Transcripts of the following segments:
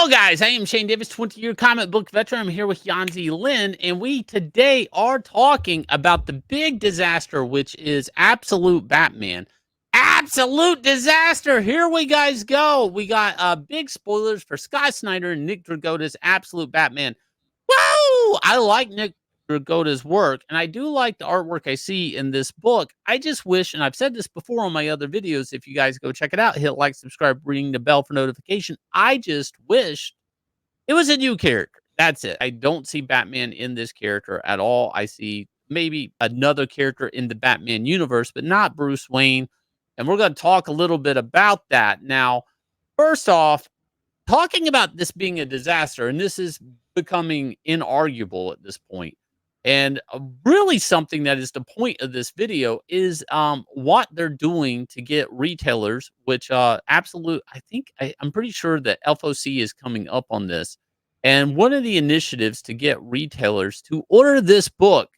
Hello, guys. I am Shane Davis, 20-year comic book veteran. I'm here with Yanzi Lynn, and we today are talking about the big disaster, which is Absolute Batman. Absolute disaster. Here we guys go. We got big spoilers for Scott Snyder and Nick Dragotta's Absolute Batman. Woo! I like Nick Dragotta's work, and I do like the artwork I see in this book. I just wish, and I've said this before on my other videos, if you guys go check it out, hit like, subscribe, ring the bell for notification. I just wish it was a new character. That's it. I don't see Batman in this character at all. I see maybe another character in the Batman universe, but not Bruce Wayne. And we're going to talk a little bit about that. Now, first off, talking about this being a disaster, and this is becoming inarguable at this point, and really something that is the point of this video is what they're doing to get retailers, which I'm pretty sure that FOC is coming up on this. And one of the initiatives to get retailers to order this book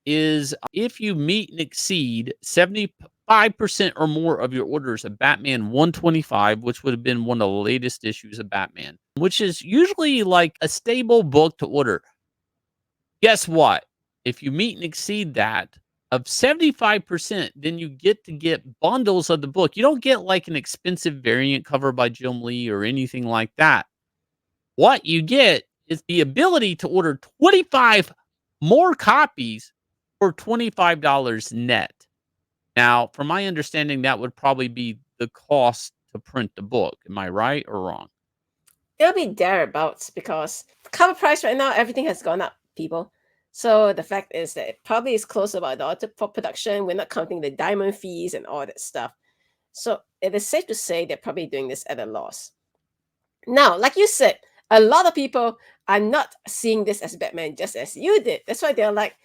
is if you meet and exceed 75% or more of your orders of Batman 125, which would have been one of the latest issues of Batman, which is usually like a stable book to order. Guess what? If you meet and exceed that of 75%, then you get to get bundles of the book. You don't get like an expensive variant cover by Jim Lee or anything like that. What you get is the ability to order 25 more copies for $25 net. Now, from my understanding, that would probably be the cost to print the book. Am I right or wrong? It'll be thereabouts because cover price right now, everything has gone up, people. So the fact is that it probably is close to about $1 for production. We're not counting the diamond fees and all that stuff. So it is safe to say they're probably doing this at a loss. Now, like you said, a lot of people are not seeing this as Batman just as you did. That's why they're like,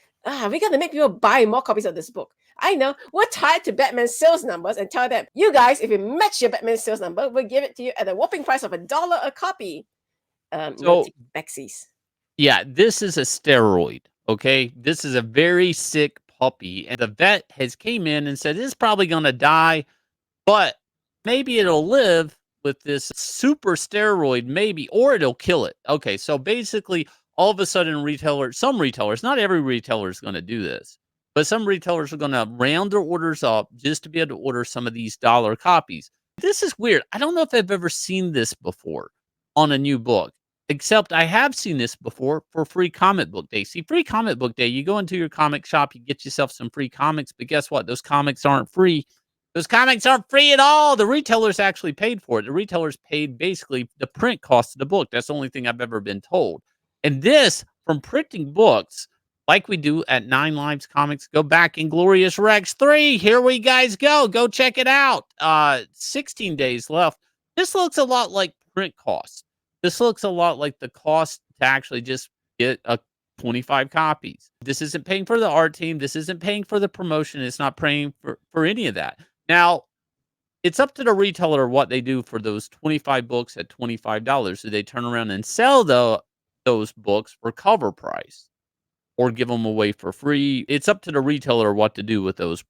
we got to make people buy more copies of this book. I know, we're tied to Batman's sales numbers and tell them, you guys, if you match your Batman sales number, we'll give it to you at a whopping price of $1 a copy. So, Backsies. yeah, this is a steroid, okay? This is a very sick puppy, and the vet has came in and said, it's probably going to die, but maybe it'll live with this super steroid, maybe, or it'll kill it. Okay, so basically, all of a sudden, some retailers, not every retailer is going to do this, but some retailers are going to round their orders up just to be able to order some of these dollar copies. This is weird. I don't know if I've ever seen this before on a new book, except I have seen this before for Free Comic Book Day. See, Free Comic Book Day, you go into your comic shop, you get yourself some free comics, but guess what? Those comics aren't free. Those comics aren't free at all. The retailers actually paid for it. The retailers paid basically the print cost of the book. That's the only thing I've ever been told. And this, from printing books, like we do at 9 Lives Comics, go back Inglorious Rex 3. Here we guys go. Go check it out. 16 days left. This looks a lot like print costs. This looks a lot like the cost to actually just get 25 copies. This isn't paying for the art team. This isn't paying for the promotion. It's not paying for any of that. Now, it's up to the retailer what they do for those 25 books at $25. Do they turn around and sell those books for cover price or give them away for free? It's up to the retailer what to do with those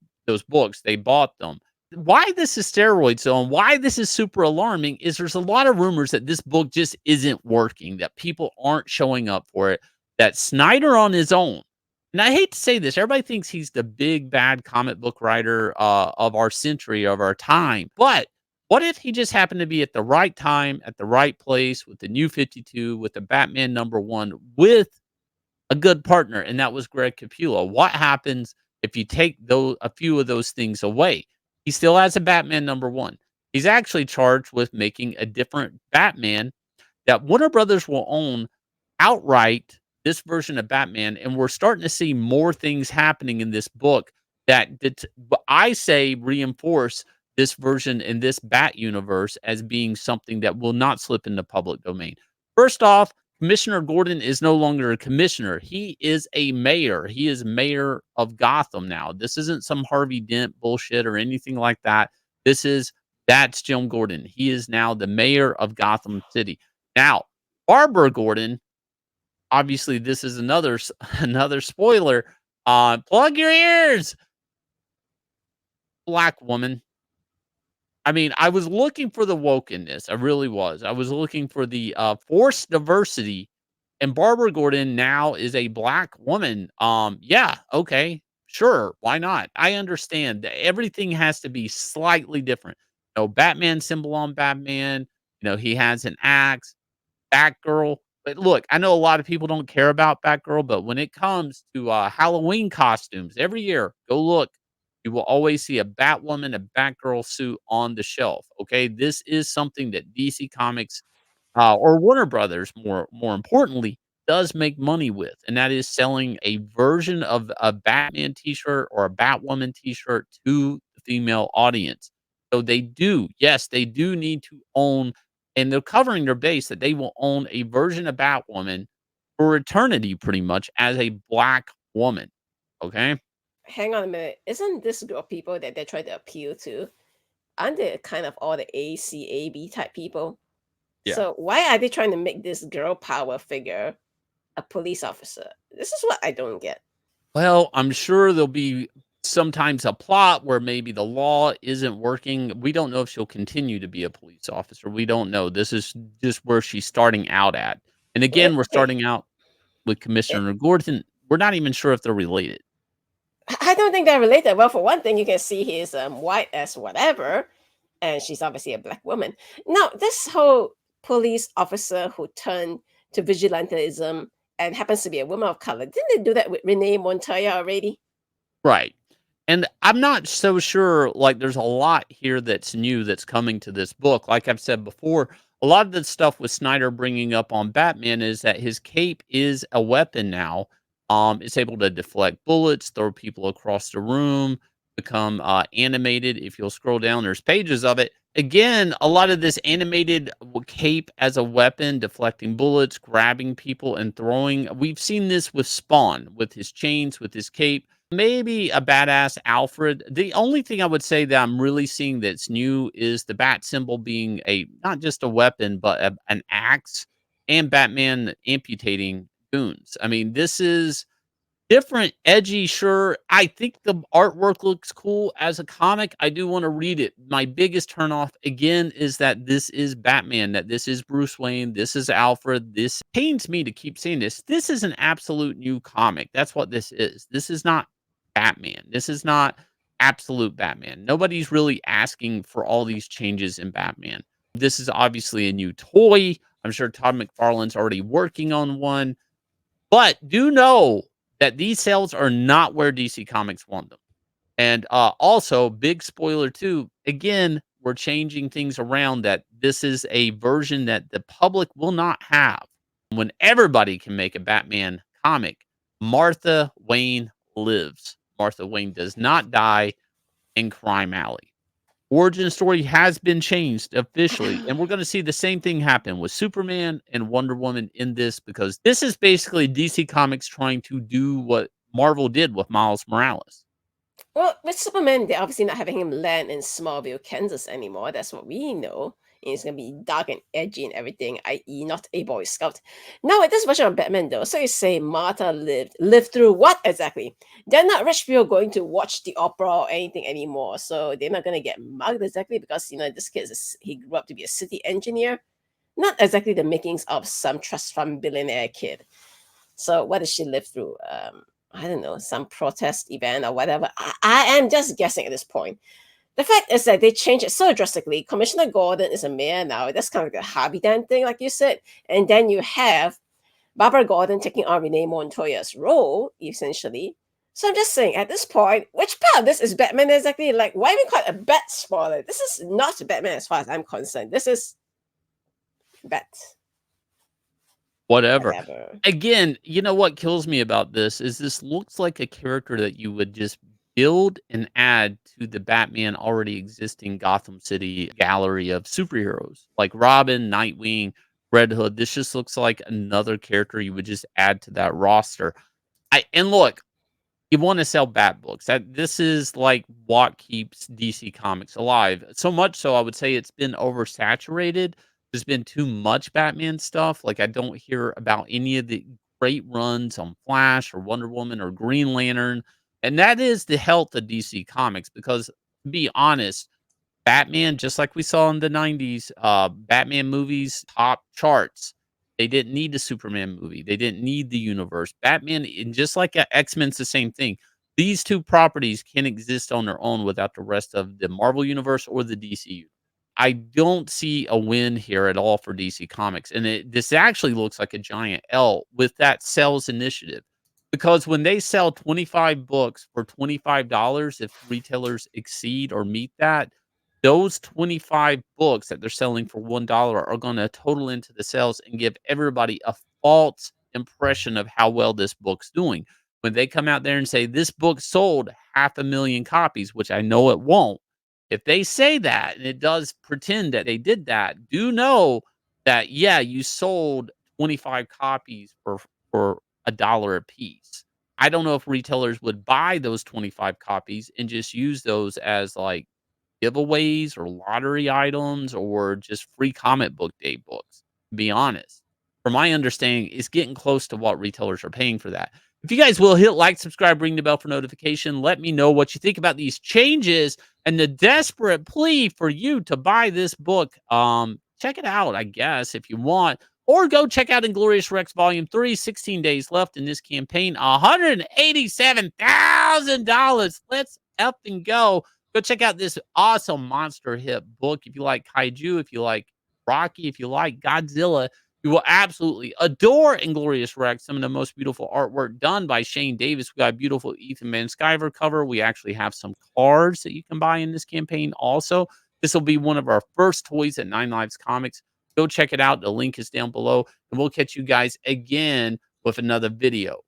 books. They bought them. Why this is steroids, though, and why this is super alarming is there's a lot of rumors that this book just isn't working, that people aren't showing up for it, that Snyder on his own, and I hate to say this, everybody thinks he's the big bad comic book writer of our century, of our time. But what if he just happened to be at the right time, at the right place, with the New 52, with the Batman #1, with a good partner, and that was Greg Capullo? What happens if you take a few of those things away? He still has a Batman #1. He's actually charged with making a different Batman that Warner Brothers will own outright, this version of Batman, and we're starting to see more things happening in this book that I say reinforce this version in this Bat universe as being something that will not slip into public domain. First off, Commissioner Gordon is no longer a commissioner. He is a mayor. He is mayor of Gotham now. This isn't some Harvey Dent bullshit or anything like that. That's Jim Gordon. He is now the mayor of Gotham City. Now, Barbara Gordon, obviously, this is another spoiler. Plug your ears. Black woman. I mean, I was looking for the wokenness. I really was. I was looking for the forced diversity, and Barbara Gordon now is a black woman. Yeah, okay, sure, why not? I understand that everything has to be slightly different. Batman symbol on Batman. He has an axe. Batgirl. But look, I know a lot of people don't care about Batgirl, but when it comes to Halloween costumes, every year, go look. You will always see a Batwoman, a Batgirl suit on the shelf. Okay, this is something that DC Comics or Warner Brothers, more importantly, does make money with, and that is selling a version of a Batman T-shirt or a Batwoman T-shirt to the female audience. So they do, yes, they do need to own, and they're covering their base that they will own a version of Batwoman for eternity, pretty much as a black woman. Okay, Hang on a minute. Isn't this group of people that they're trying to appeal to? Aren't they kind of all the ACAB type people? yeah. So why are they trying to make this girl power figure a police officer? This is what I don't get. Well, I'm sure there'll be sometimes a plot where maybe the law isn't working. We don't know if she'll continue to be a police officer. We don't know. This is just where she's starting out at. And Well, again, we're okay, starting out with it, Commissioner Gordon. We're not even sure if they're related. I don't think they're related. Well, for one thing, you can see he's white as whatever, and she's obviously a black woman. Now, this whole police officer who turned to vigilantism and happens to be a woman of color, didn't they do that with Renee Montoya already? Right. And I'm not so sure, like, there's a lot here that's new that's coming to this book. Like I've said before, a lot of the stuff with Snyder bringing up on Batman is that his cape is a weapon now. It's able to deflect bullets, throw people across the room, become animated. If you'll scroll down, there's pages of it. Again, a lot of this animated cape as a weapon, deflecting bullets, grabbing people, and throwing. We've seen this with Spawn, with his chains, with his cape. Maybe a badass Alfred. The only thing I would say that I'm really seeing that's new is the bat symbol being a not just a weapon, but an axe, and Batman amputating goons. I mean, this is different, edgy, sure. I think the artwork looks cool as a comic. I do want to read it. My biggest turnoff again is that this is Batman, that this is Bruce Wayne, this is Alfred. This pains me to keep saying this. This is an absolute new comic. That's what this is. This is not Batman. This is not absolute Batman. Nobody's really asking for all these changes in Batman. This is obviously a new toy. I'm sure Todd McFarlane's already working on one, but do know that these sales are not where DC Comics want them. And also, big spoiler too. Again, we're changing things around that this is a version that the public will not have. When everybody can make a Batman comic, Martha Wayne lives. Martha Wayne does not die in Crime Alley. Origin story has been changed officially, and we're going to see the same thing happen with Superman and Wonder Woman in this, because this is basically DC Comics trying to do what Marvel did with Miles Morales. Well, with Superman, they're obviously not having him land in Smallville, Kansas anymore. That's what we know. And it's gonna be dark and edgy and everything, i.e., not a Boy Scout. Now, with this version of Batman, though, so you say Martha lived through what exactly? They're not rich people going to watch the opera or anything anymore, so they're not gonna get mugged exactly because this kid he grew up to be a city engineer, not exactly the makings of some trust fund billionaire kid. So what did she live through? I don't know, some protest event or whatever. I am just guessing at this point. The fact is that they changed it so drastically. Commissioner Gordon is a mayor now. That's kind of like a Harvey Dent thing, like you said. And then you have Barbara Gordon taking on Renee Montoya's role, essentially. So I'm just saying, at this point, which part of this is Batman exactly? Like, why even call it a Bat spoiler? This is not Batman as far as I'm concerned. This is Bat. Whatever. Whatever. Again, you know what kills me about this looks like a character that you would just build and add to the Batman already existing Gotham City gallery of superheroes like Robin, Nightwing, Red Hood. This just looks like another character you would just add to that roster. And look, you want to sell Bat books. This is like what keeps DC Comics alive. So much so, I would say it's been oversaturated. There's been too much Batman stuff. Like, I don't hear about any of the great runs on Flash or Wonder Woman or Green Lantern. And that is the health of DC Comics because, to be honest, Batman, just like we saw in the 90s, Batman movies top charts. They didn't need the Superman movie. They didn't need the universe. Batman, and just like X-Men's the same thing. These two properties can exist on their own without the rest of the Marvel universe or the DC. I don't see a win here at all for DC Comics, and this actually looks like a giant L with that sales initiative. Because when they sell 25 books for $25, if retailers exceed or meet that, those 25 books that they're selling for $1 are gonna total into the sales and give everybody a false impression of how well this book's doing. When they come out there and say, "This book sold 500,000 copies," which I know it won't. If they say that, and it does pretend that they did that, do know that, yeah, you sold 25 copies for $1 a piece. I don't know if retailers would buy those 25 copies and just use those as, like, giveaways or lottery items or just free comic book day books, to be honest. From my understanding, it's getting close to what retailers are paying for that. If you guys will hit like, subscribe, ring the bell for notification, let me know what you think about these changes and the desperate plea for you to buy this book. Check it out, I guess, if you want. Or go check out Inglorious Rex Volume 3, 16 days left in this campaign, $187,000. Let's up and go. Go check out this awesome monster hit book. If you like kaiju, if you like Rocky, if you like Godzilla, you will absolutely adore Inglorious Rex. Some of the most beautiful artwork done by Shane Davis. We got a beautiful Ethan Van Sciver cover. We actually have some cards that you can buy in this campaign also. This will be one of our first toys at Nine Lives Comics. Go check it out. The link is down below. And we'll catch you guys again with another video.